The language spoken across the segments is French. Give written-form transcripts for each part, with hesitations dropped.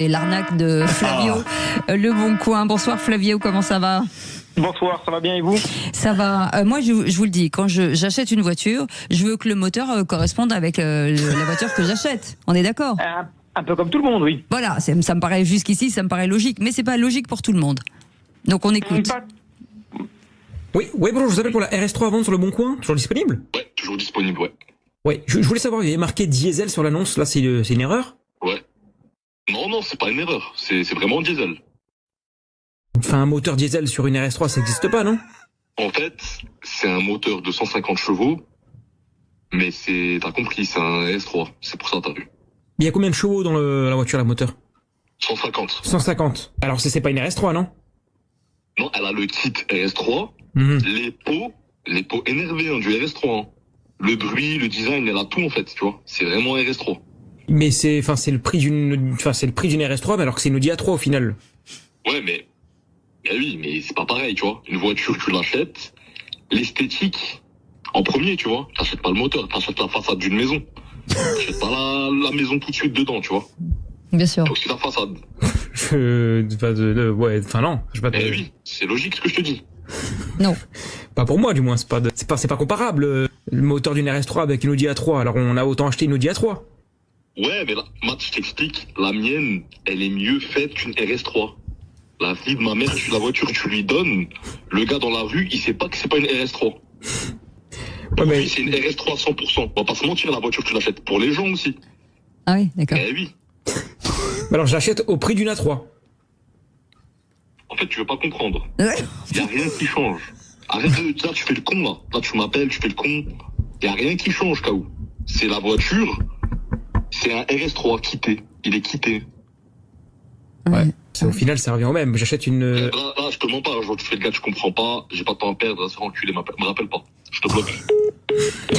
Et l'arnaque de Flavio, Le Bon Coin. Bonsoir Flavio, comment ça va ? Bonsoir, ça va bien et vous ? Ça va. Moi, je vous le dis, quand j'achète une voiture, je veux que le moteur corresponde avec la voiture que j'achète. On est d'accord ? Un peu comme tout le monde, oui. Voilà, ça me paraît jusqu'ici, ça me paraît logique, mais c'est pas logique pour tout le monde. Donc on écoute. Oui, bonjour, je vous appelle pour la RS3 à vendre sur Le Bon Coin, toujours disponible ? Ouais, toujours disponible, ouais. Ouais, je voulais savoir, il y avait marqué diesel sur l'annonce, là c'est une erreur ? Ouais. Non, c'est pas une erreur, c'est vraiment diesel. Enfin, un moteur diesel sur une RS3, ça n'existe pas, non ? En fait, c'est un moteur de 150 chevaux, mais t'as compris, c'est un RS3, c'est pour ça que t'as vu. Il y a combien de chevaux dans la voiture, la moteur ? 150. 150. Alors c'est pas une RS3, non ? Non, elle a le kit RS3, les pots énervés du RS3. Le bruit, le design, elle a tout en fait, tu vois. C'est vraiment RS3. Mais c'est le prix d'une RS3, mais alors que c'est une Audi A3 au final. Ouais, mais oui, mais c'est pas pareil, tu vois. Une voiture, tu l'achètes, l'esthétique, en premier, tu vois. T'achètes pas le moteur, t'achètes la façade d'une maison. T'achètes pas la maison tout de suite dedans, tu vois. Bien sûr. Donc c'est la façade. Non. Oui, c'est logique ce que je te dis. Non. Pas pour moi, du moins. C'est pas comparable, le moteur d'une RS3 avec une Audi A3. Alors on a autant acheté une Audi A3. Ouais, mais là, Matt, je t'explique, la mienne, elle est mieux faite qu'une RS3. La fille de ma mère, la voiture, tu lui donnes, le gars dans la rue, il sait pas que c'est pas une RS3. Ouais, mais... Oui, c'est une RS3 à 100%. On va pas se mentir, la voiture, tu l'achètes pour les gens aussi. Ah oui, d'accord. Oui. Alors j'achète au prix d'une A3. En fait, tu veux pas comprendre. Ouais. Y a rien qui change. Arrête de... Là, tu fais le con, là. Là, tu m'appelles, tu fais le con. Y a rien qui change, Kaou. C'est la voiture... C'est un RS3 quitté. Il est quitté. Ouais. Au final, ça revient au même. J'achète une... Là, je te mens pas. Je vois que tu fais le gars, tu comprends pas. J'ai pas de temps à perdre. C'est enculé. Me rappelle pas. Je te bloque.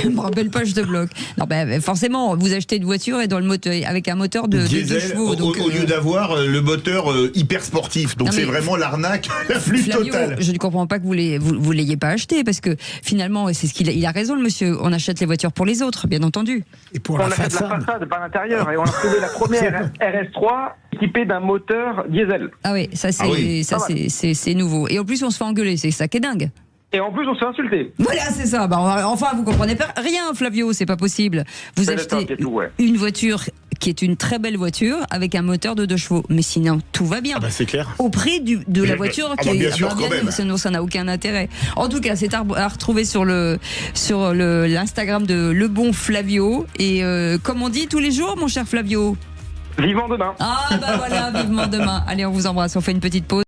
Me rappelle pas, je te bloque. Non, forcément, vous achetez une voiture et dans le moteur, avec un moteur de 2 chevaux. Donc, au lieu d'avoir le moteur hyper sportif. Donc c'est vraiment l'arnaque la plus Flavio, totale. je ne comprends pas que vous l'ayez pas acheté, parce que finalement, c'est il a raison, le monsieur. On achète les voitures pour les autres, bien entendu. Et pour on achète la façade, pas l'intérieur. Et on a trouvé la première RS3 équipée d'un moteur diesel. Ah oui, ça c'est nouveau. Et en plus, on se fait engueuler, c'est ça qui est dingue. Et en plus, on se fait insulter. Voilà, c'est ça. Enfin, vous comprenez pas rien, Flavio, c'est pas possible. Vous achetez une voiture qui est une très belle voiture avec un moteur de 2 chevaux. Mais sinon, tout va bien. Ah bah c'est clair. Au prix de la voiture qui est bien sûr, quand même. Sinon, ça n'a aucun intérêt. En tout cas, c'est à retrouver sur l'Instagram de Le Bon Flavio. Et comme on dit tous les jours, mon cher Flavio. Vivant demain. Ah bah voilà, vivement demain. Allez, on vous embrasse. On fait une petite pause.